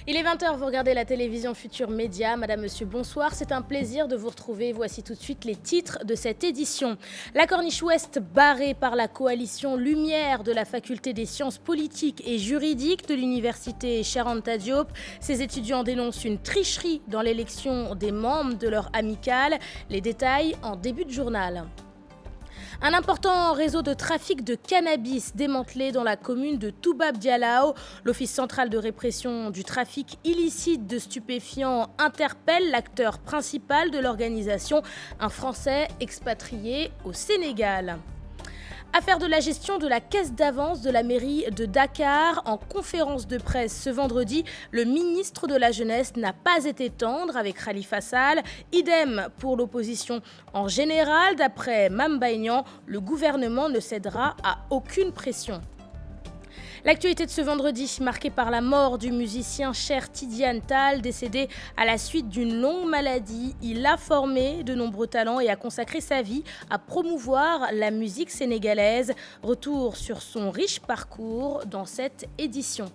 Il est 20h, vous regardez la télévision Futur Média. Madame, monsieur, bonsoir. C'est un plaisir de vous retrouver. Voici tout de suite les titres de cette édition. La Corniche Ouest barrée par la coalition Lumière de la faculté des sciences politiques et juridiques de l'université Cheikh Anta Diop. Ces étudiants dénoncent une tricherie dans l'élection des membres de leur amicale. Les détails en début de journal. Un important réseau de trafic de cannabis démantelé dans la commune de Toubab Dialaw. L'Office central de répression du trafic illicite de stupéfiants interpelle l'acteur principal de l'organisation, un Français expatrié au Sénégal. Affaire de la gestion de la caisse d'avance de la mairie de Dakar. En conférence de presse ce vendredi, le ministre de la Jeunesse n'a pas été tendre avec Khalifa Sall. Idem pour l'opposition en général. D'après Mame Mbaye Niang, le gouvernement ne cédera à aucune pression. L'actualité de ce vendredi, marquée par la mort du musicien Cheikh Tidiane Tall, décédé à la suite d'une longue maladie. Il a formé de nombreux talents et a consacré sa vie à promouvoir la musique sénégalaise. Retour sur son riche parcours dans cette édition.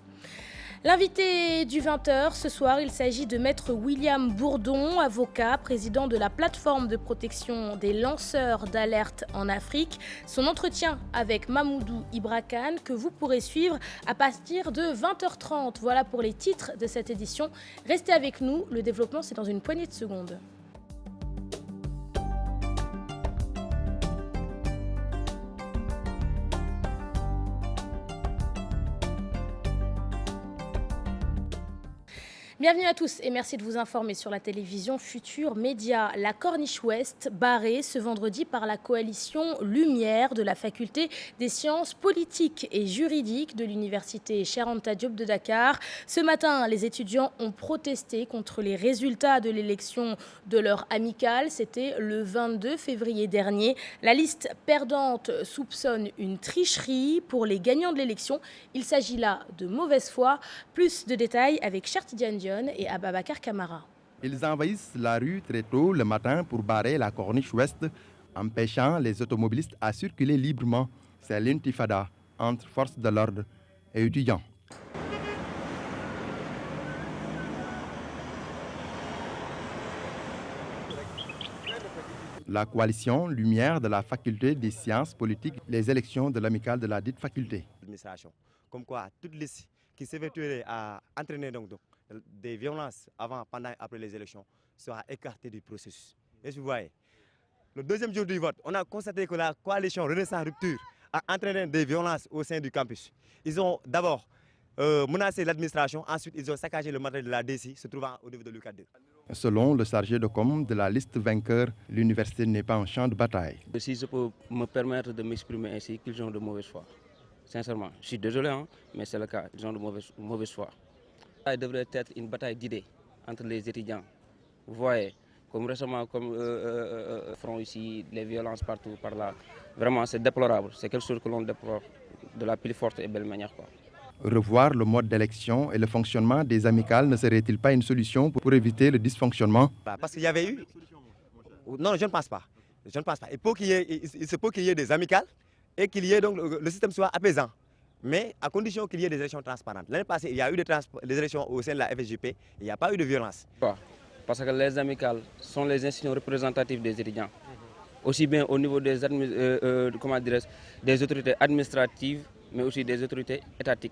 L'invité du 20h ce soir, il s'agit de maître William Bourdon, avocat, président de la plateforme de protection des lanceurs d'alerte en Afrique. Son entretien avec Mamoudou Ibra Kane que vous pourrez suivre à partir de 20h30. Voilà pour les titres de cette édition. Restez avec nous, le développement c'est dans une poignée de secondes. Bienvenue à tous et merci de vous informer sur la télévision Futur Média. La Corniche Ouest barrée ce vendredi par la coalition Lumière de la faculté des sciences politiques et juridiques de l'université Cheikh Anta Diop de Dakar. Ce matin, les étudiants ont protesté contre les résultats de l'élection de leur amicale. C'était le 22 février dernier. La liste perdante soupçonne une tricherie pour les gagnants de l'élection. Il s'agit là de mauvaise foi. Plus de détails avec Cheikh Tidiane Diop et Ababakar Kamara. Ils envahissent la rue très tôt le matin pour barrer la Corniche Ouest, empêchant les automobilistes à circuler librement. C'est l'intifada entre forces de l'ordre et étudiants. La coalition Lumière de la faculté des sciences politiques, les élections de l'amicale de la dite faculté. Comme quoi, toute liste qui s'évertuerait à entraîner donc des violences avant, pendant et après les élections sera écartée du processus. Et vous voyez, le deuxième jour du vote, on a constaté que la coalition Renaissance Rupture a entraîné des violences au sein du campus. Ils ont d'abord menacé l'administration, ensuite ils ont saccagé le matériel de la DSI se trouvant au niveau de l'UCAD. Selon le chargé de com de la liste vainqueur, l'université n'est pas un champ de bataille. Si je peux me permettre de m'exprimer ainsi, qu'ils ont de mauvaise foi. Sincèrement, je suis désolé, mais c'est le cas, ils ont de mauvaise foi. Il devrait être une bataille d'idées entre les étudiants. Vous voyez, comme récemment, comme feront ici les violences partout, par là. Vraiment, c'est déplorable. C'est quelque chose que l'on déplore de la plus forte et belle manière. Revoir le mode d'élection et le fonctionnement des amicales ne serait-il pas une solution pour éviter le dysfonctionnement? Parce qu'il y avait eu... Non, je ne pense pas. Je ne pense pas. Il se peut qu'il y ait des amicales et qu'il y ait donc le système soit apaisant. Mais à condition qu'il y ait des élections transparentes. L'année passée, il y a eu des élections au sein de la FSJP, il n'y a pas eu de violence. Parce que les amicales sont les institutions représentatives des étudiants. Aussi bien au niveau des autorités administratives, mais aussi des autorités étatiques.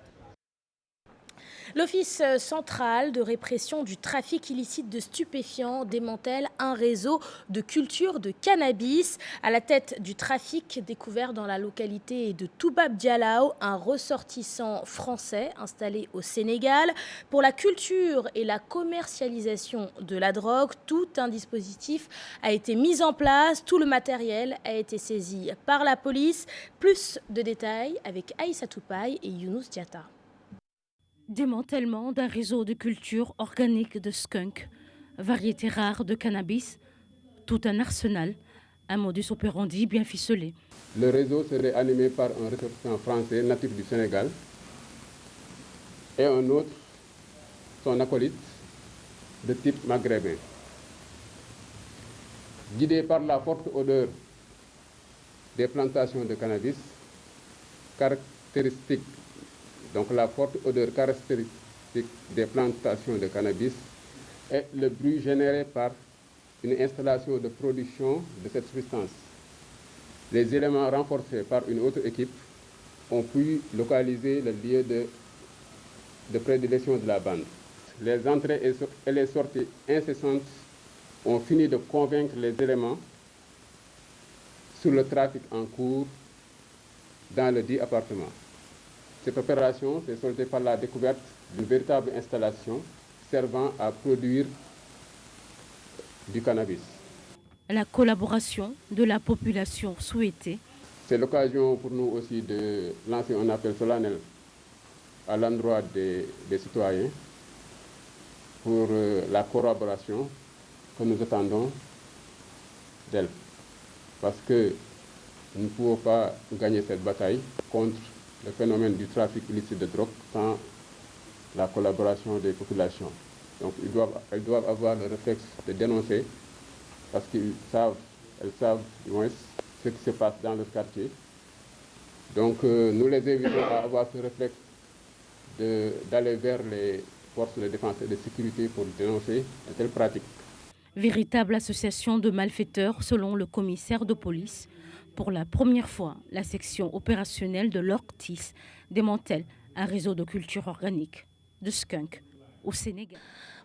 L'Office central de répression du trafic illicite de stupéfiants démantèle un réseau de culture de cannabis. À la tête du trafic découvert dans la localité de Toubab Dialaw, un ressortissant français installé au Sénégal. Pour la culture et la commercialisation de la drogue, tout un dispositif a été mis en place. Tout le matériel a été saisi par la police. Plus de détails avec Aïssa Toupaï et Younous Diatta. Démantèlement d'un réseau de culture organique de skunk, variété rare de cannabis, tout un arsenal, un modus operandi bien ficelé. Le réseau serait animé par un ressortissant français natif du Sénégal et un autre, son acolyte, de type maghrébin. Guidé par la forte odeur des plantations de cannabis, caractéristique, donc la forte odeur caractéristique acoustique des plantations de cannabis et le bruit généré par une installation de production de cette substance. Les éléments renforcés par une autre équipe ont pu localiser le lieu de prédilection de la bande. Les entrées et les sorties incessantes ont fini de convaincre les éléments sur le trafic en cours dans le dit appartement. Cette opération s'est soldée par la découverte d'une véritable installation servant à produire du cannabis. La collaboration de la population souhaitée. C'est l'occasion pour nous aussi de lancer un appel solennel à l'endroit des citoyens pour la collaboration que nous attendons d'elle. Parce que nous ne pouvons pas gagner cette bataille contre le phénomène du trafic illicite de drogue sans la collaboration des populations. Donc elles doivent avoir le réflexe de dénoncer parce elles savent du moins ce qui se passe dans leur quartier. Donc nous les invitons à avoir ce réflexe d'aller vers les forces de défense et de sécurité pour dénoncer de telles pratiques. Véritable association de malfaiteurs selon le commissaire de police. Pour la première fois, la section opérationnelle de l'Ortis démantèle un réseau de culture organique de skunk au Sénégal.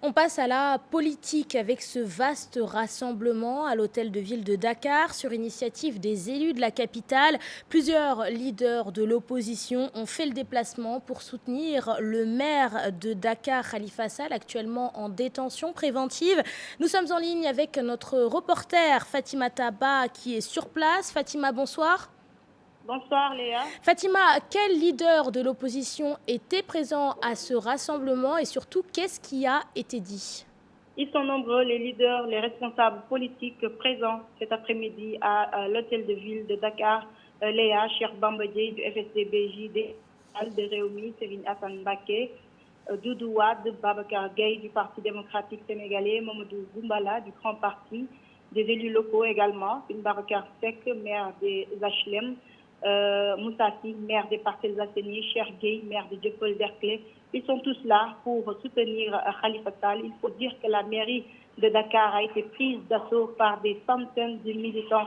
On passe à la politique avec ce vaste rassemblement à l'hôtel de ville de Dakar sur initiative des élus de la capitale. Plusieurs leaders de l'opposition ont fait le déplacement pour soutenir le maire de Dakar, Khalifa Sall, actuellement en détention préventive. Nous sommes en ligne avec notre reporter Fatima Taba qui est sur place. Fatima, bonsoir. Bonsoir Léa. Fatima, quel leader de l'opposition était présent à ce rassemblement et surtout, qu'est-ce qui a été dit? Ils sont nombreux, les leaders, les responsables politiques présents cet après-midi à l'hôtel de ville de Dakar. Léa, Cheikh Bamba Dièye du FSD/BJ, de Rewmi, Serigne Assane Mbacké, Doudou Wade, Babacar Gueye du Parti démocratique sénégalais, Mamadou Boumbala du Grand Parti, des élus locaux également, Babacar Seck, maire des HLM, Moussa Sy, maire des Parcelles Assainies, Cheikh Gueye, maire de Dieuppeul-Derklé. Ils sont tous là pour soutenir Khalifa Sall. Il faut dire que la mairie de Dakar a été prise d'assaut par des centaines de militants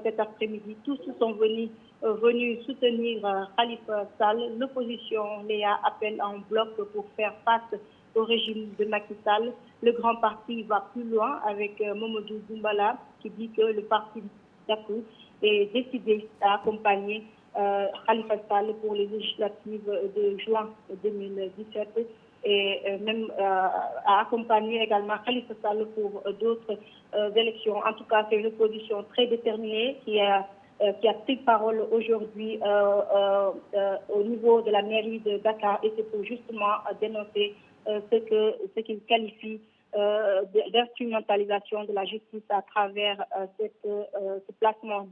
cet après-midi. Tous sont venus soutenir Khalifa Sall. L'opposition, Léa, appelle en bloc pour faire face au régime de Macky Sall. Le Grand Parti va plus loin avec Mamadou Boumbala qui dit que le parti Dakou est décidé à accompagner Khalifa Sall pour les législatives de juin 2017 et même à accompagner également Khalifa Sall pour d'autres élections. En tout cas, c'est une opposition très déterminée qui a pris parole aujourd'hui au niveau de la mairie de Dakar et c'est pour justement dénoncer ce qu'il qualifie d'instrumentalisation de la justice à travers ce placement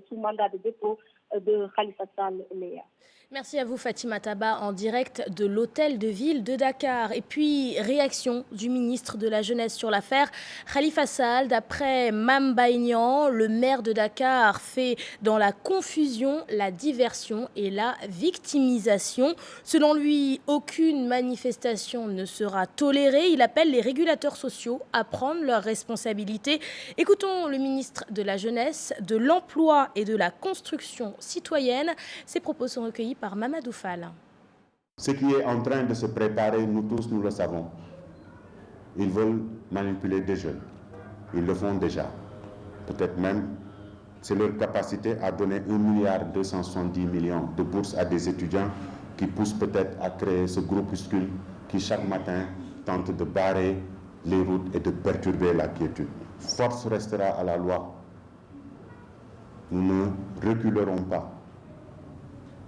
sous mandat de dépôt de Khalifa Sall. Léa. Merci à vous Fatima Taba en direct de l'hôtel de ville de Dakar. Et puis, réaction du ministre de la Jeunesse sur l'affaire Khalifa Sall. D'après Mame Mbaye Niang, le maire de Dakar fait dans la confusion, la diversion et la victimisation. Selon lui, aucune manifestation ne sera tolérée. Il appelle les régulateurs sociaux à prendre leurs responsabilités. Écoutons le ministre de la Jeunesse, de l'Emploi et de la Construction citoyenne. Ces propos sont recueillis par Mamadou Fall. Ce qui est en train de se préparer, nous tous, nous le savons. Ils veulent manipuler des jeunes. Ils le font déjà. Peut-être même, c'est leur capacité à donner 1,270 milliard de bourses à des étudiants qui poussent peut-être à créer ce groupuscule qui, chaque matin, tente de barrer les routes et de perturber la quiétude. Force restera à la loi. Nous ne reculerons pas.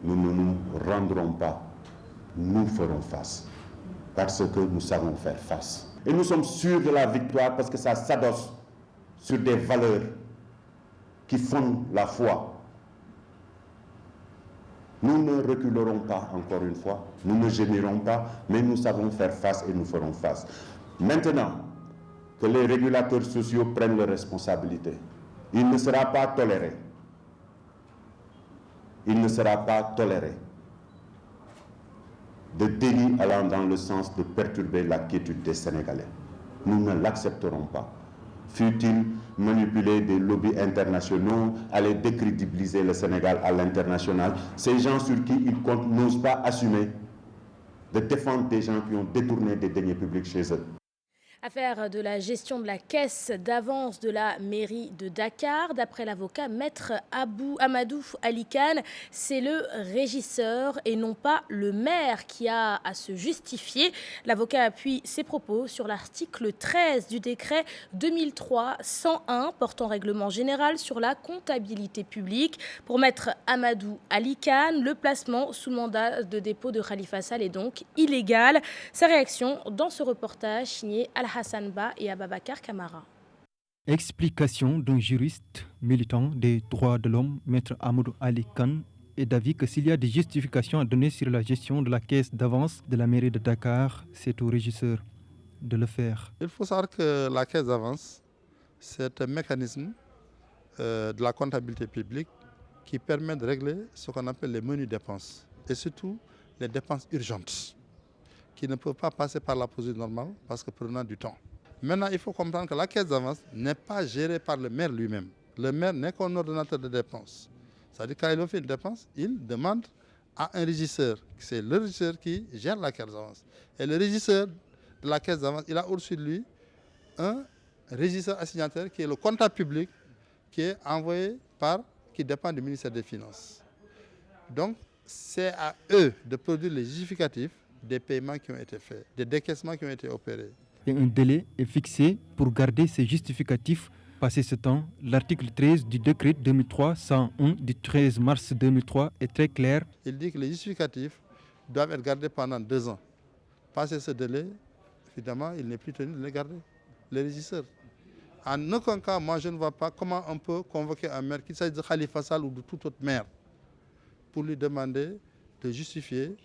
Nous ne nous rendrons pas, nous ferons face, parce que nous savons faire face. Et nous sommes sûrs de la victoire parce que ça s'adosse sur des valeurs qui fondent la foi. Nous ne reculerons pas, encore une fois, nous ne gémirons pas, mais nous savons faire face et nous ferons face. Maintenant que les régulateurs sociaux prennent leurs responsabilités, il ne sera pas toléré. Il ne sera pas toléré de délits allant dans le sens de perturber la quiétude des Sénégalais. Nous ne l'accepterons pas. Fut-il manipuler des lobbies internationaux, aller décrédibiliser le Sénégal à l'international, ces gens sur qui ils comptent n'osent pas assumer de défendre des gens qui ont détourné des deniers publics chez eux. Affaire de la gestion de la caisse d'avance de la mairie de Dakar. D'après l'avocat Maître Amadou Ali Khan, c'est le régisseur et non pas le maire qui a à se justifier. L'avocat appuie ses propos sur l'article 13 du décret 2003-101 portant règlement général sur la comptabilité publique. Pour Maître Amadou Ali Khan, le placement sous mandat de dépôt de Khalifa Sall est donc illégal. Sa réaction dans ce reportage signé Hassan Ba et Ababakar Kamara. Explication d'un juriste militant des droits de l'homme, Maître Amadou Ali Khan, est d'avis que s'il y a des justifications à donner sur la gestion de la caisse d'avance de la mairie de Dakar, c'est au régisseur de le faire. Il faut savoir que la caisse d'avance, c'est un mécanisme de la comptabilité publique qui permet de régler ce qu'on appelle les menues dépenses et surtout les dépenses urgentes, qui ne peuvent pas passer par la procédure normale parce que prenant du temps. Maintenant, il faut comprendre que la caisse d'avance n'est pas gérée par le maire lui-même. Le maire n'est qu'un ordonnateur de dépenses. C'est-à-dire quand il fait une dépense, il demande à un régisseur. C'est le régisseur qui gère la caisse d'avance. Et le régisseur de la caisse d'avance, il a au-dessus de lui un régisseur assignataire qui est le comptable public qui est envoyé qui dépend du ministère des Finances. Donc, c'est à eux de produire les justificatifs des paiements qui ont été faits, des décaissements qui ont été opérés. Et un délai est fixé pour garder ces justificatifs. Passé ce temps, l'article 13 du décret 2003-101 du 13 mars 2003 est très clair. Il dit que les justificatifs doivent être gardés pendant 2 ans. Passé ce délai, évidemment, il n'est plus tenu de les garder, les régisseurs. En aucun cas, moi, je ne vois pas comment on peut convoquer un maire, qu'il s'agisse de Khalifa Sall ou de tout autre maire, pour lui demander de justifier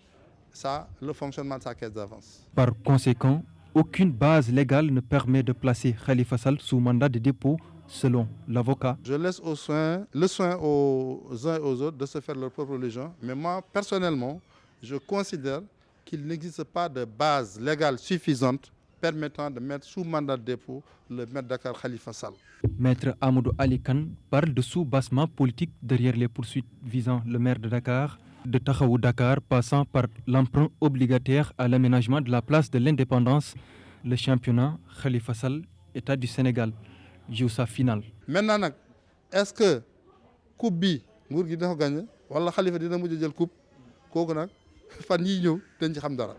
le fonctionnement de sa caisse d'avance. Par conséquent, aucune base légale ne permet de placer Khalifa Sall sous mandat de dépôt, selon l'avocat. Je laisse le soin aux uns et aux autres de se faire leur propre religion. Mais moi, personnellement, je considère qu'il n'existe pas de base légale suffisante permettant de mettre sous mandat de dépôt le maire de Dakar Khalifa Sall. Maître Amadou Ali Khan parle de sous-bassement politique derrière les poursuites visant le maire de Dakar. De Tahaou Dakar, passant par l'emprunt obligataire à l'aménagement de la place de l'indépendance, le championnat Khalifa Sall, État du Sénégal, joue sa finale. Maintenant, est-ce que coupe bi nguur gi dina gagné wala Khalifa dina mujj jël coupe kooku nag fan yii ñëw dañ ci xam dara.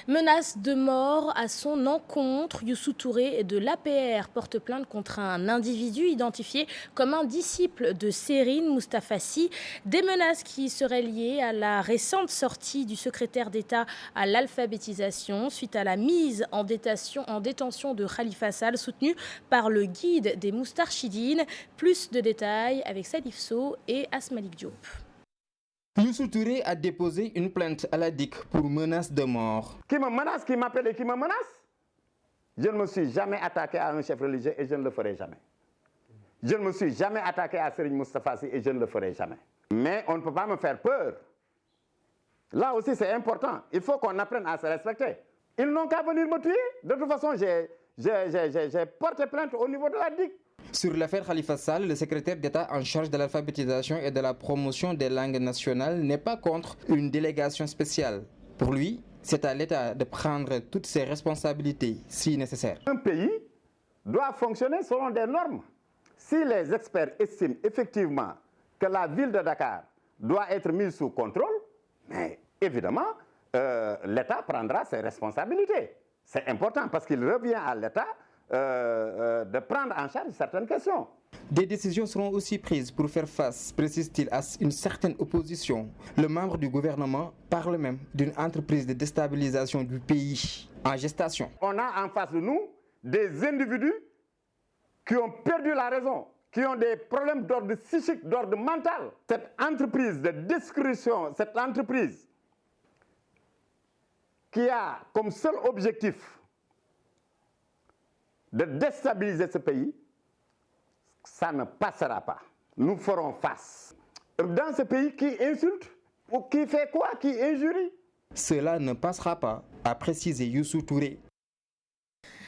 Menace de mort à son encontre. Youssou Touré de l'APR porte plainte contre un individu identifié comme un disciple de Sérine Moustapha Sy. Des menaces qui seraient liées à la récente sortie du secrétaire d'État à l'alphabétisation suite à la mise en détention de Khalifa Sall soutenu par le guide des Moustarchidines. Plus de détails avec Salif Sow et Asmalik Diop. Youssou Touré a déposé une plainte à la DIC pour menace de mort. Qui me menace, qui m'appelle et qui me menace? Je ne me suis jamais attaqué à un chef religieux et je ne le ferai jamais. Je ne me suis jamais attaqué à Sérine Moustapha Sy et je ne le ferai jamais. Mais on ne peut pas me faire peur. Là aussi, c'est important. Il faut qu'on apprenne à se respecter. Ils n'ont qu'à venir me tuer. De toute façon, j'ai porté plainte au niveau de la DIC. Sur l'affaire Khalifa Sall, le secrétaire d'État en charge de l'alphabétisation et de la promotion des langues nationales n'est pas contre une délégation spéciale. Pour lui, c'est à l'État de prendre toutes ses responsabilités, si nécessaire. Un pays doit fonctionner selon des normes. Si les experts estiment effectivement que la ville de Dakar doit être mise sous contrôle, mais évidemment, l'État prendra ses responsabilités. C'est important parce qu'il revient à l'État de prendre en charge certaines questions. Des décisions seront aussi prises pour faire face, précise-t-il, à une certaine opposition. Le membre du gouvernement parle même d'une entreprise de déstabilisation du pays en gestation. On a en face de nous des individus qui ont perdu la raison, qui ont des problèmes d'ordre psychique, d'ordre mental. Cette entreprise de destruction, cette entreprise qui a comme seul objectif de déstabiliser ce pays, ça ne passera pas. Nous ferons face. Dans ce pays, qui insulte ou qui fait quoi, qui injurie, Cela ne passera pas, a précisé Youssou Touré.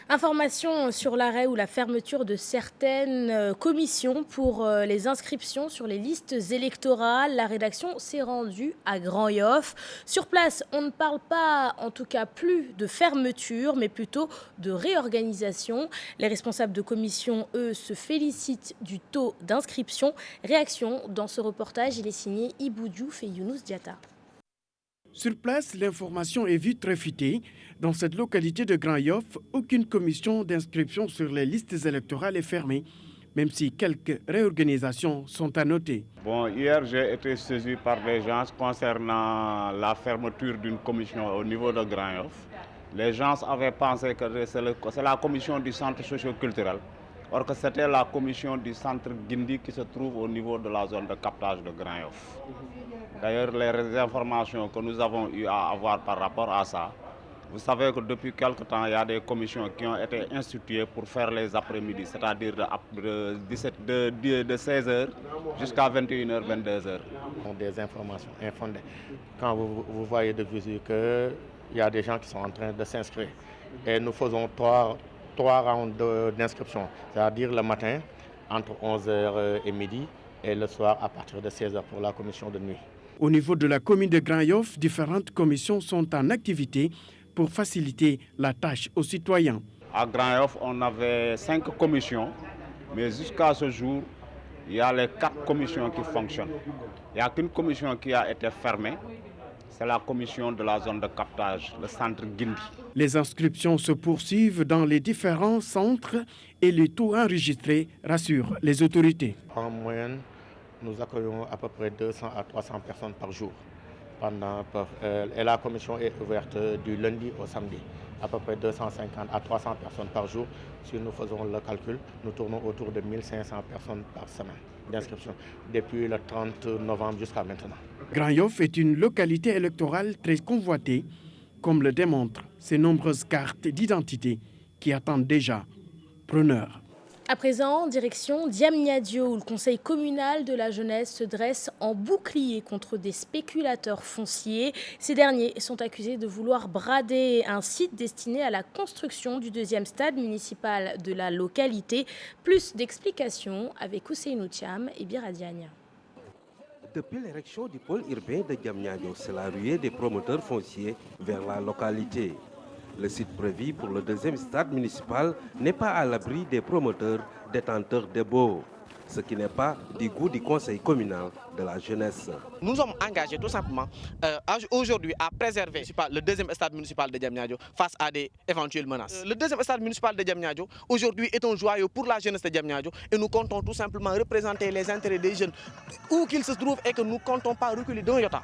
Information sur l'arrêt ou la fermeture de certaines commissions pour les inscriptions sur les listes électorales. La rédaction s'est rendue à Grand-Yoff. Sur place, on ne parle pas, en tout cas plus de fermeture, mais plutôt de réorganisation. Les responsables de commission, eux, se félicitent du taux d'inscription. Réaction dans ce reportage, il est signé Ibou Diouf et Younous Diatta. Sur place, l'information est vite réfutée. Dans cette localité de Grand-Yoff, aucune commission d'inscription sur les listes électorales est fermée, même si quelques réorganisations sont à noter. Bon, hier, j'ai été saisi par des gens concernant la fermeture d'une commission au niveau de Grand-Yoff. Les gens avaient pensé que c'est la commission du centre socio-culturel, or que c'était la commission du centre Guindi qui se trouve au niveau de la zone de captage de Grand-Yoff. D'ailleurs, les informations que nous avons eu à avoir par rapport à ça, vous savez que depuis quelque temps, il y a des commissions qui ont été instituées pour faire les après-midi, c'est-à-dire de 16h jusqu'à 21h, 22h. Des informations infondées. Quand vous voyez de visu qu'il y a des gens qui sont en train de s'inscrire, et nous faisons trois rounds d'inscription, c'est-à-dire le matin entre 11h et midi, et le soir à partir de 16h pour la commission de nuit. Au niveau de la commune de Grand-Yoff, différentes commissions sont en activité pour faciliter la tâche aux citoyens. À Grand-Yoff, on avait 5 commissions, mais jusqu'à ce jour, il y a les 4 commissions qui fonctionnent. Il n'y a qu'une commission qui a été fermée, c'est la commission de la zone de captage, le centre Guindi. Les inscriptions se poursuivent dans les différents centres et les taux enregistrés rassurent les autorités. En moyenne, nous accueillons à peu près 200 à 300 personnes par jour. Et la commission est ouverte du lundi au samedi. À peu près 250 à 300 personnes par jour. Si nous faisons le calcul, nous tournons autour de 1500 personnes par semaine d'inscription, depuis le 30 novembre jusqu'à maintenant. Grand-Yoff est une localité électorale très convoitée, comme le démontrent ces nombreuses cartes d'identité qui attendent déjà preneurs. À présent, direction Diamniadio, où le conseil communal de la jeunesse se dresse en bouclier contre des spéculateurs fonciers. Ces derniers sont accusés de vouloir brader un site destiné à la construction du 2e stade municipal de la localité. Plus d'explications avec Ousseinou Thiam et Biradiania. Depuis l'érection du pôle urbain de Diamniadio, c'est la ruée des promoteurs fonciers vers la localité. Le site prévu pour le 2e stade municipal n'est pas à l'abri des promoteurs détenteurs des baux, ce qui n'est pas du goût du conseil communal de la jeunesse. Nous sommes engagés tout simplement aujourd'hui à préserver le 2e stade municipal de Diamniadio face à des éventuelles menaces. Le 2e stade municipal de Diamniadio aujourd'hui est un joyau pour la jeunesse de Diamniadio et nous comptons tout simplement représenter les intérêts des jeunes où qu'ils se trouvent et que nous ne comptons pas reculer d'un iota.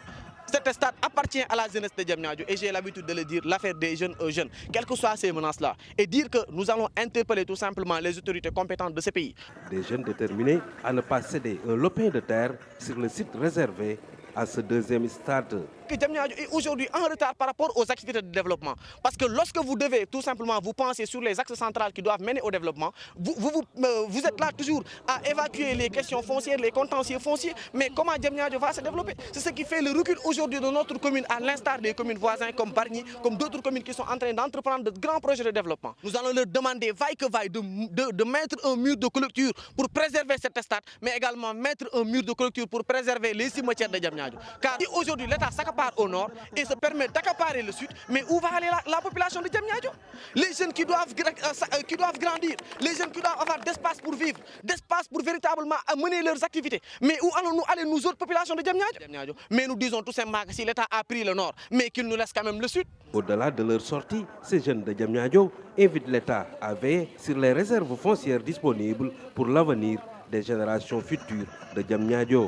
Cet stade appartient à la jeunesse de Diamniadio et j'ai l'habitude de le dire, l'affaire des jeunes aux jeunes, quelles que soient ces menaces-là, et dire que nous allons interpeller tout simplement les autorités compétentes de ce pays. Des jeunes déterminés à ne pas céder un lopin de terre sur le site réservé à ce 2e stade. Diamniadio est aujourd'hui en retard par rapport aux activités de développement. Parce que lorsque vous devez tout simplement vous penser sur les axes centrales qui doivent mener au développement, vous êtes là toujours à évacuer les questions foncières, les contentieux fonciers, mais comment Diamniadio va se développer? C'est ce qui fait le recul aujourd'hui de notre commune, à l'instar des communes voisines comme Bargny, comme d'autres communes qui sont en train d'entreprendre de grands projets de développement. Nous allons leur demander, vaille que vaille, de mettre un mur de clôture pour préserver cet stade, mais également mettre un mur de clôture pour préserver les cimetières de Diamniadio. Car aujourd'hui, l'État s'accapare au nord et se permet d'accaparer le sud, mais où va aller la population de Diamniadio? Les jeunes qui doivent grandir, les jeunes qui doivent avoir d'espace pour vivre, d'espace pour véritablement mener leurs activités. Mais où allons-nous aller, nous autres populations de Diamniadio? Mais nous disons tout simplement que si l'État a pris le nord, mais qu'il nous laisse quand même le sud. Au-delà de leur sortie, ces jeunes de Diamniadio invitent l'État à veiller sur les réserves foncières disponibles pour l'avenir des générations futures de Diamniadio.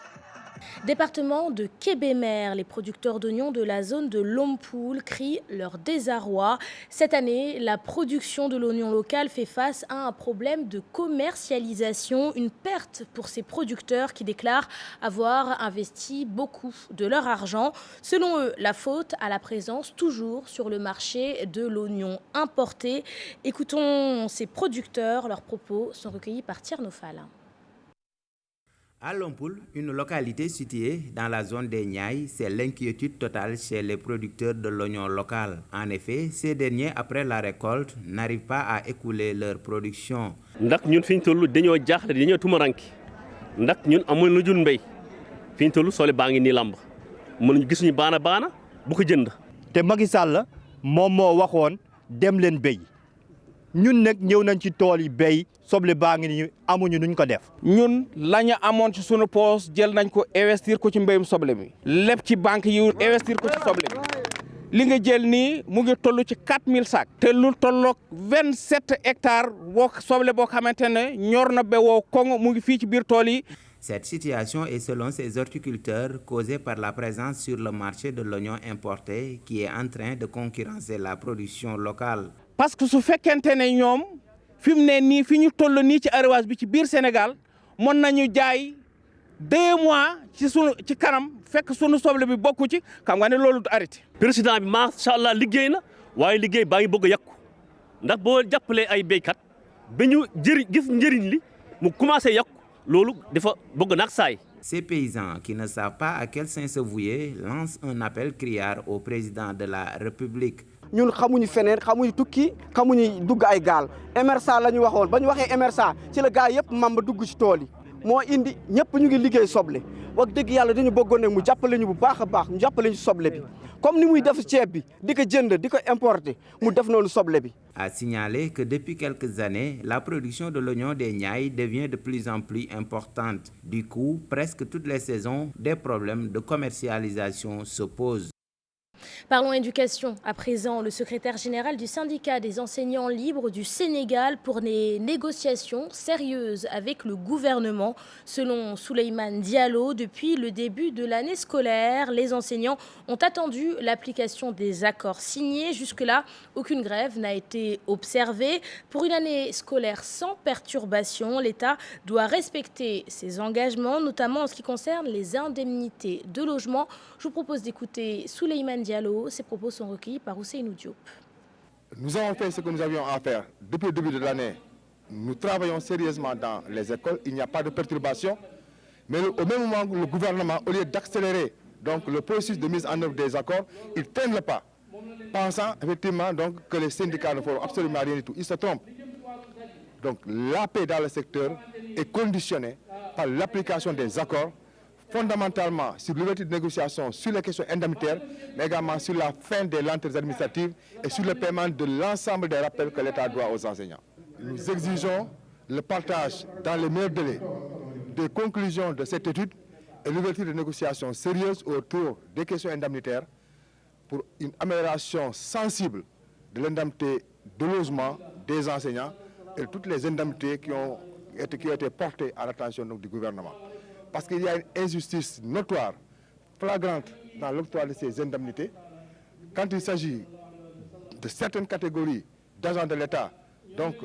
Département de Kébémer, les producteurs d'oignons de la zone de Lompoul crient leur désarroi. Cette année, la production de l'oignon local fait face à un problème de commercialisation, une perte pour ces producteurs qui déclarent avoir investi beaucoup de leur argent. Selon eux, la faute à la présence toujours sur le marché de l'oignon importé. Écoutons ces producteurs, leurs propos sont recueillis par Tierno Fall. À Lompoul, une localité située dans la zone des Niayes, c'est l'inquiétude totale chez les producteurs de l'oignon local. En effet, ces derniers, après la récolte, n'arrivent pas à écouler leur production. ndax ñun fiñ tollu dañoo jaaxle dañoo tumaranki ndax ñun amuñ lu jun mbéy fiñ tollu soole baa ngi nii lamb mënuñu gisuñu baana bu ko jënd. te Macky Sall moom moo waxoon dem leen béy ñun nag ñëw nañ ci tool yi béy soble baa ngi nii amuñu nuñ ko def. ñun lañu amoon ci sunu poos jël nañ ko investir ko ci mbéyum soble mi lépp ci banque yi investir ko ci soble mi li nga jël nii mu ngi toll ci 4000 sacs te lu tolloog 27 hectares boo soble boo xamante ne ñor na ba woo koŋ mu ngi fii ci biir tool yi. Cette situation est, selon ces horticulteurs, causée par la présence sur le marché de l'oignon importé qui est en train de concurrencer la production locale. Parce que su fekkente ne ñoom fi mu ne nii fi ñu toll nii ci arrosage bi ci biir Sénégal mën nañu jaay 2 mois ci kanam fekk sunu soble bi bokku ci xam nga ne loolu du arrêté. président bi macha allah liggéey na waaye liggéey baa ngi bëgg a yàqu ndax boo jàppalee ay béykat ba ñu gis njëriñ li mu commencé yàqu loolu dafa bëgg nag saay. Ces paysans qui ne savent pas à quel saint se vouer lancent un appel criard au président de la République. ñun xamuñu feneen xamuñu tukki xamuñu dugg ay gaal MRSA la ñu waxoon ba ñu waxee MRSA ci la gaal yëpp mamba dugg ci tool yi moo indi ñëpp ñu ngi liggéey soble wax dëgg yàlla dañu bëggoon ne mu jàppale ñu bu baax a baax ñu jàppale ñu soble bi comme ni muy def ceeb bi di ko jënd di ko importer mu def noonu soble bi. A signaler que depuis quelques années, la production de l'oignon des Niayes devient de plus en plus importante. Du coup, presque toutes les saisons, des problèmes de commercialisation se posent. Parlons éducation. À présent, le secrétaire général du syndicat des enseignants libres du Sénégal pour des négociations sérieuses avec le gouvernement. Selon Souleymane Diallo, depuis le début de l'année scolaire, les enseignants ont attendu l'application des accords signés. Jusque-là, aucune grève n'a été observée. Pour une année scolaire sans perturbation, l'État doit respecter ses engagements, notamment en ce qui concerne les indemnités de logement. Je vous propose d'écouter Souleymane Diallo. Ces propos sont recueillis par Ousseynou Diop. Nous avons fait ce que nous avions à faire depuis le début de l'année. Nous travaillons sérieusement dans les écoles. Il n'y a pas de perturbation. Mais au même moment, le gouvernement, au lieu d'accélérer donc, le processus de mise en œuvre des accords, il traîne le pas, pensant effectivement donc, que les syndicats ne feront absolument rien du tout. Ils se trompent. Donc la paix dans le secteur est conditionnée par l'application des accords, fondamentalement sur l'ouverture de négociations sur les questions indemnitaires, mais également sur la fin des lenteurs administratives et sur le paiement de l'ensemble des rappels que l'État doit aux enseignants. Nous exigeons le partage dans les meilleurs délais des conclusions de cette étude et l'ouverture de négociations sérieuses autour des questions indemnitaires pour une amélioration sensible de l'indemnité de logement des enseignants et toutes les indemnités qui ont été portées à l'attention du gouvernement. Parce qu'il y a une injustice notoire, flagrante dans l'octroi de ces indemnités. Quand il s'agit de certaines catégories d'agents de l'État, donc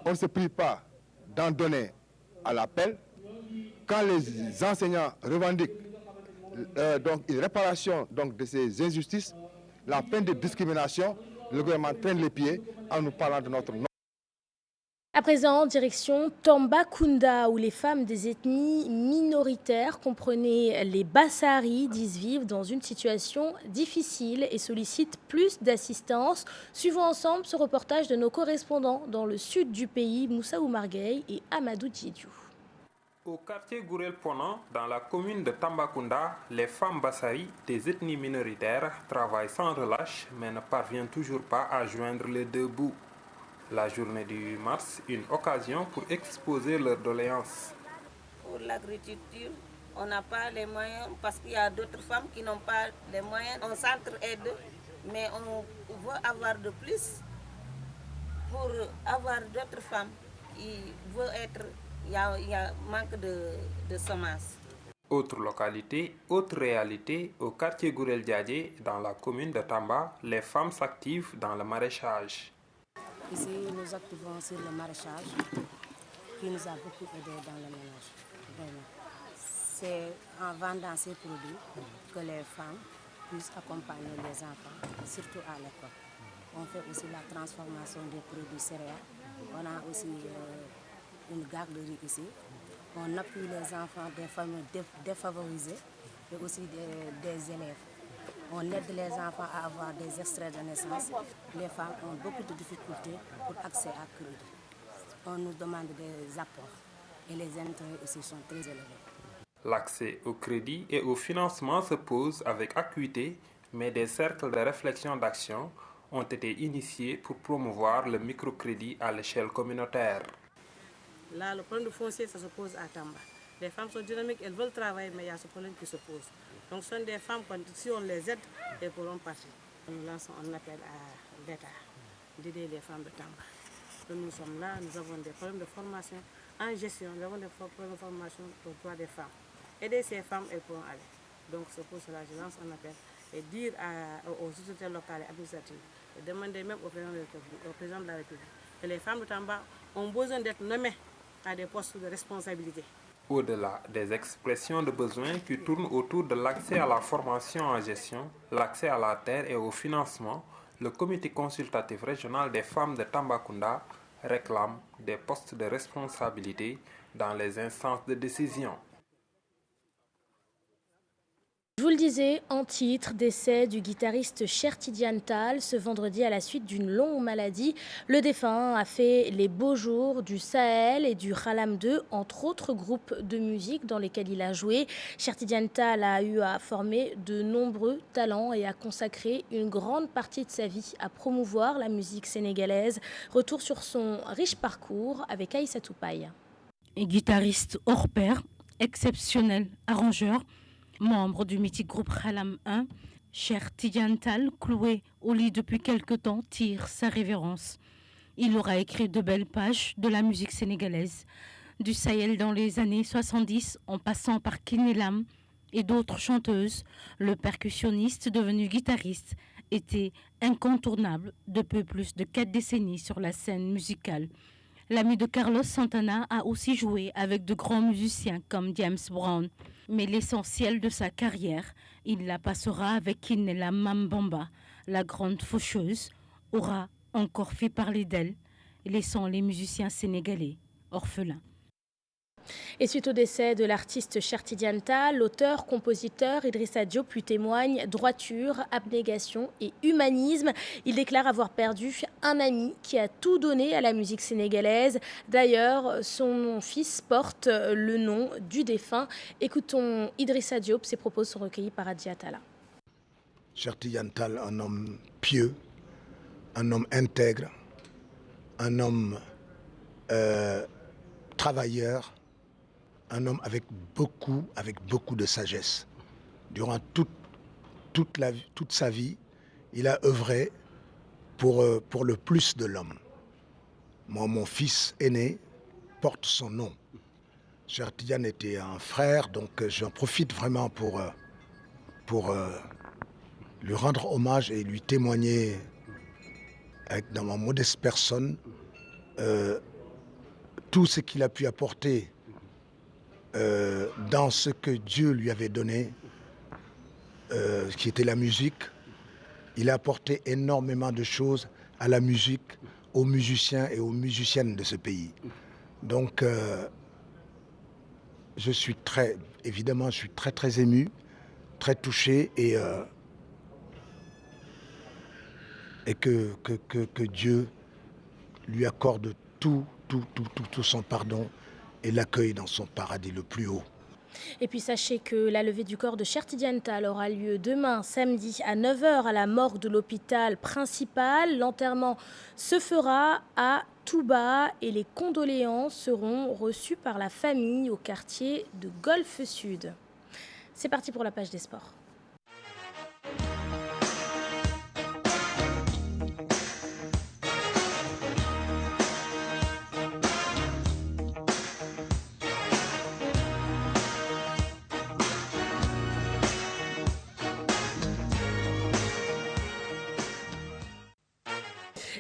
on ne se prive pas d'en donner à l'appel. Quand les enseignants revendiquent donc une réparation donc, de ces injustices, la fin des discriminations, le gouvernement traîne les pieds en nous parlant de notre nom. À présent, direction Tambacounda, où les femmes des ethnies minoritaires, comprenez les Bassaris, disent vivre dans une situation difficile et sollicitent plus d'assistance. Suivons ensemble ce reportage de nos correspondants dans le sud du pays, Moussa Oumargueil et Amadou Djidiou. Au quartier Gourel-Ponant, dans la commune de Tambacounda, les femmes Bassaris des ethnies minoritaires travaillent sans relâche mais ne parviennent toujours pas à joindre les deux bouts. La journée du 8 mars, une occasion pour exposer leurs doléances. Pour l'agriculture, on n'a pas les moyens parce qu'il y a d'autres femmes qui n'ont pas les moyens. On s'entraide, mais on veut avoir de plus pour avoir d'autres femmes qui veulent être... Il y a manque de semences. Autre localité, autre réalité, au quartier Gourel-Diadé, dans la commune de Tamba, les femmes s'activent dans le maraîchage. Ici, nous activons sur le maraîchage qui nous a beaucoup aidé dans le ménage. Vraiment. C'est en vendant ces produits que les femmes puissent accompagner les enfants, surtout à l'école. On fait aussi la transformation des produits céréales. On a aussi une garderie ici On appuie les enfants des familles défavorisées et aussi des élèves. On aide les enfants à avoir des extraits de naissance. Les femmes ont beaucoup de difficultés pour accès à crédit. On nous demande des apports et les intérêts aussi sont très élevés. L'accès au crédit et au financement se pose avec acuité, mais des cercles de réflexion d'action ont été initiés pour promouvoir le microcrédit à l'échelle communautaire. Là, le problème de foncier, ça se pose à Tamba. Les femmes sont dynamiques, elles veulent travailler, mais il y a ce problème qui se pose. Donc, ce sont des femmes, si on les aide, elles pourront partir. Nous lançons un appel à l'État d'aider les femmes de Tamba. Donc, nous sommes là, nous avons des problèmes de formation en gestion, nous avons des problèmes de formation pour droit des femmes. Aider ces femmes, elles pourront aller. Donc, c'est pour cela que je lance un appel et dire aux autorités locales et administratives, et demander même au président de la République, que les femmes de Tamba ont besoin d'être nommées à des postes de responsabilité. Au-delà des expressions de besoins qui tournent autour de l'accès à la formation en gestion, l'accès à la terre et au financement, le comité consultatif régional des femmes de Tambacounda réclame des postes de responsabilité dans les instances de décision. Je vous le disais, en titre, décès du guitariste Cheikh Tidiane Tall ce vendredi à la suite d'une longue maladie. Le défunt a fait les beaux jours du Sahel et du Khalam 2, entre autres groupes de musique dans lesquels il a joué. Cheikh Tidiane Tall a eu à former de nombreux talents et a consacré une grande partie de sa vie à promouvoir la musique sénégalaise. Retour sur son riche parcours avec Aïssatou Paye. Guitariste hors pair, exceptionnel arrangeur, membre du mythique groupe Khalam 1, Cheikh Tidiane Tall, cloué au lit depuis quelque temps, tire sa révérence. Il aura écrit de belles pages de la musique sénégalaise, du Sahel dans les années 70, en passant par Kiné Lam et d'autres chanteuses. Le percussionniste devenu guitariste était incontournable depuis plus de 4 décennies sur la scène musicale. L'ami de Carlos Santana a aussi joué avec de grands musiciens comme James Brown. Mais l'essentiel de sa carrière, il la passera avec Kiné Lam Mambamba. La grande faucheuse aura encore fait parler d'elle, laissant les musiciens sénégalais orphelins. Et suite au décès de l'artiste Cheikh Tidiane Tall, l'auteur-compositeur Idrissa Diop lui témoigne droiture, abnégation et humanisme. Il déclare avoir perdu un ami qui a tout donné à la musique sénégalaise. D'ailleurs, son fils porte le nom du défunt. Écoutons Idrissa Diop, ses propos sont recueillis par Adji Attala. Cheikh Tidiane Tall, un homme pieux, un homme intègre, un homme travailleur, un homme avec beaucoup de sagesse. Durant toute sa vie, il a œuvré pour le plus de l'homme. Moi, mon fils aîné porte son nom. Cheikh Tidiane était un frère, donc j'en profite vraiment pour lui rendre hommage et lui témoigner dans ma modeste personne tout ce qu'il a pu apporter dans ce que Dieu lui avait donné, qui était la musique. Il a apporté énormément de choses à la musique, aux musiciens et aux musiciennes de ce pays. Donc, je suis très ému, très touché et que Dieu lui accorde tout son pardon et l'accueille dans son paradis le plus haut. Et puis sachez que la levée du corps de Cheikh Tidiane Tall aura lieu demain, samedi, à 9h à la morgue de l'hôpital principal. L'enterrement se fera à Touba et les condoléances seront reçues par la famille au quartier de Golfe Sud. C'est parti pour la page des sports.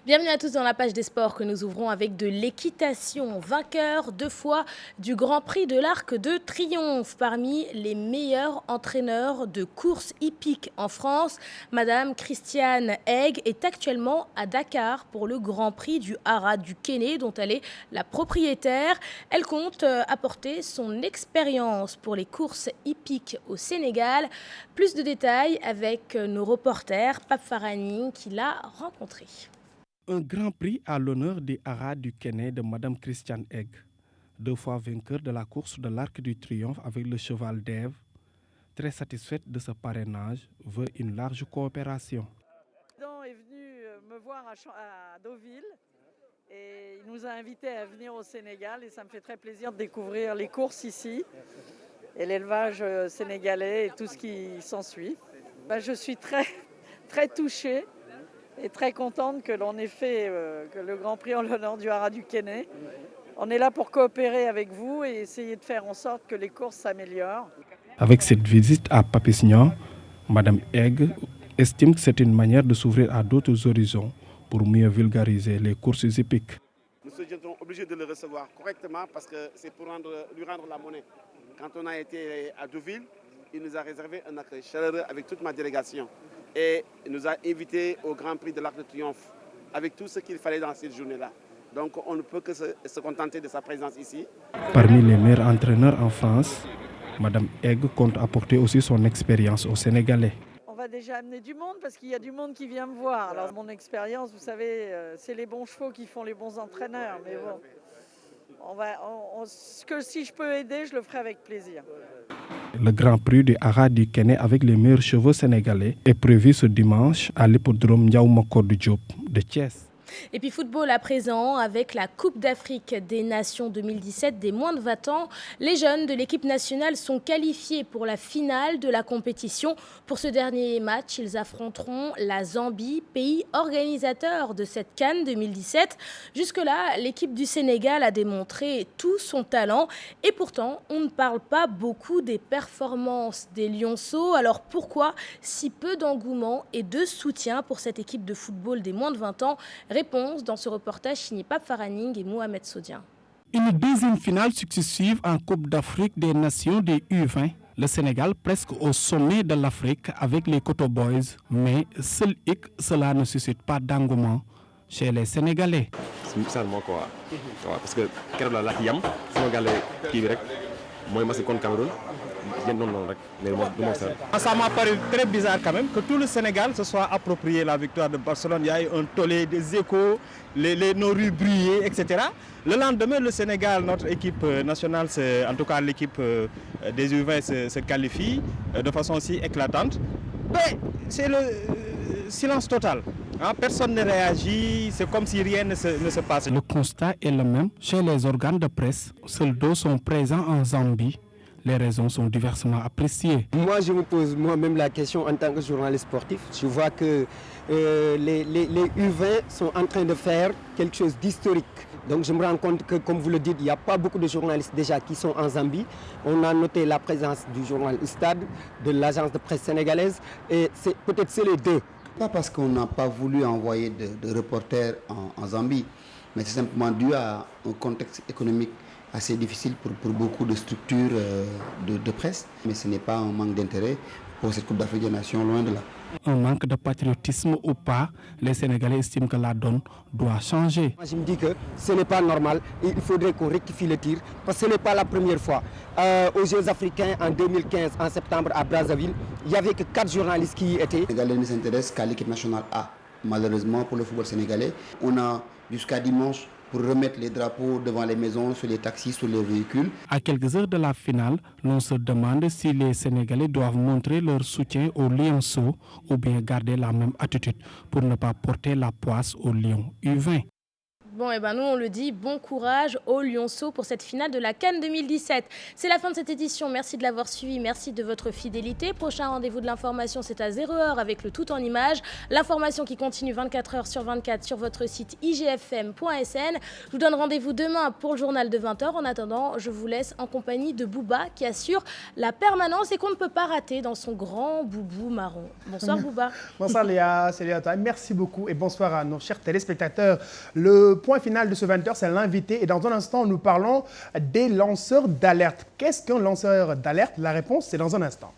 Bienvenue à tous dans la page des sports que nous ouvrons avec de l'équitation. Vainqueur 2 fois du Grand Prix de l'Arc de Triomphe. Parmi les meilleurs entraîneurs de course hippique en France, Madame Christiane Egg est actuellement à Dakar pour le Grand Prix du Haras du Kéné dont elle est la propriétaire. Elle compte apporter son expérience pour les courses hippiques au Sénégal. Plus de détails avec nos reporters Pape Farani qui l'a rencontré. Un grand prix à l'honneur des Haras du Kéné de Madame Christiane Egg, 2 fois vainqueur de la course de l'Arc du Triomphe avec le cheval d'Ève. Très satisfaite de ce parrainage, veut une large coopération. Le président est venu me voir à Deauville et il nous a invités à venir au Sénégal et ça me fait très plaisir de découvrir les courses ici et l'élevage sénégalais et tout ce qui s'ensuit. Je suis très touchée et très contente que l'on ait fait que le Grand Prix en l'honneur du Haras du Kéné. On est là pour coopérer avec vous et essayer de faire en sorte que les courses s'améliorent. Avec cette visite à Papissignan, Madame Egg estime que c'est une manière de s'ouvrir à d'autres horizons pour mieux vulgariser les courses hippiques. Nous sommes obligés de le recevoir correctement parce que c'est pour lui rendre la monnaie. Quand on a été à Deauville, il nous a réservé un accueil chaleureux avec toute ma délégation. Et il nous a invités au Grand Prix de l'Arc de Triomphe avec tout ce qu'il fallait dans cette journée-là. Donc on ne peut que se contenter de sa présence ici. Parmi les meilleurs entraîneurs en France, Madame Egg compte apporter aussi son expérience aux Sénégalais. On va déjà amener du monde parce qu'il y a du monde qui vient me voir. Alors mon expérience, vous savez, c'est les bons chevaux qui font les bons entraîneurs. Mais bon, si je peux aider, je le ferai avec plaisir. Le Grand Prix du Haras du Kéné avec les meilleurs chevaux sénégalais est prévu ce dimanche à l'hippodrome Ndiaw Macodou Diop de Thiès. Et puis football à présent avec la Coupe d'Afrique des Nations 2017 des moins de 20 ans. Les jeunes de l'équipe nationale sont qualifiés pour la finale de la compétition. Pour ce dernier match, ils affronteront la Zambie, pays organisateur de cette CAN 2017. Jusque-là, l'équipe du Sénégal a démontré tout son talent. Et pourtant, on ne parle pas beaucoup des performances des Lionceaux. Alors pourquoi si peu d'engouement et de soutien pour cette équipe de football des moins de 20 ans ? Réponse dans ce reportage signé Pape Faraning et Mohamed Sodian. Une deuxième finale successive en Coupe d'Afrique des Nations des U20. Le Sénégal presque au sommet de l'Afrique avec les Koto Boys. Mais seul hic, cela ne suscite pas d'engouement chez les Sénégalais. C'est seulement quoi. Parce que quand on a la Kiam, Sénégalais qui est moi je suis contre Cameroun. Ça m'a paru très bizarre quand même que tout le Sénégal se soit approprié la victoire de Barcelone. Il y a eu un tollé, des échos, nos rues brillées, etc. Le lendemain, le Sénégal, notre équipe nationale, en tout cas l'équipe des U20 se qualifie de façon aussi éclatante. Mais c'est le silence total. Personne ne réagit, c'est comme si rien ne se passe. Le constat est le même chez les organes de presse. Seuls deux sont présents en Zambie. Les raisons sont diversement appréciées. Moi, je me pose moi-même la question en tant que journaliste sportif. Je vois que les U20 sont en train de faire quelque chose d'historique. Donc je me rends compte que, comme vous le dites, il n'y a pas beaucoup de journalistes déjà qui sont en Zambie. On a noté la présence du journal Stade, de l'agence de presse sénégalaise, et peut-être c'est les deux. Pas parce qu'on n'a pas voulu envoyer de reporters en Zambie, mais c'est simplement dû à un contexte économique assez difficile pour beaucoup de structures de presse. Mais ce n'est pas un manque d'intérêt pour cette Coupe d'Afrique des Nations, loin de là. Un manque de patriotisme ou pas, les Sénégalais estiment que la donne doit changer. Je me dis que ce n'est pas normal et il faudrait qu'on rectifie le tir parce que ce n'est pas la première fois. Aux Jeux africains en 2015, en septembre à Brazzaville, il n'y avait que 4 journalistes qui y étaient. Les Sénégalais ne s'intéressent qu'à l'équipe nationale A. Malheureusement pour le football sénégalais, on a jusqu'à dimanche pour remettre les drapeaux devant les maisons, sur les taxis, sur les véhicules. À quelques heures de la finale, l'on se demande si les Sénégalais doivent montrer leur soutien aux Lionceaux ou bien garder la même attitude pour ne pas porter la poisse aux Lions U20. Bon, et ben nous, on le dit, bon courage aux Lionceaux pour cette finale de la CAN 2017. C'est la fin de cette édition. Merci de l'avoir suivi. Merci de votre fidélité. Prochain rendez-vous de l'information, c'est à 0h avec le tout en images. L'information qui continue 24h sur 24 sur votre site igfm.sn. Je vous donne rendez-vous demain pour le journal de 20h. En attendant, je vous laisse en compagnie de Bouba qui assure la permanence et qu'on ne peut pas rater dans son grand boubou marron. Bonsoir Bouba. Bonsoir Léa, c'est Léa. Merci beaucoup et bonsoir à nos chers téléspectateurs. Le point final de ce 20h, c'est l'invité. Et dans un instant, nous parlons des lanceurs d'alerte. Qu'est-ce qu'un lanceur d'alerte? La réponse, c'est dans un instant.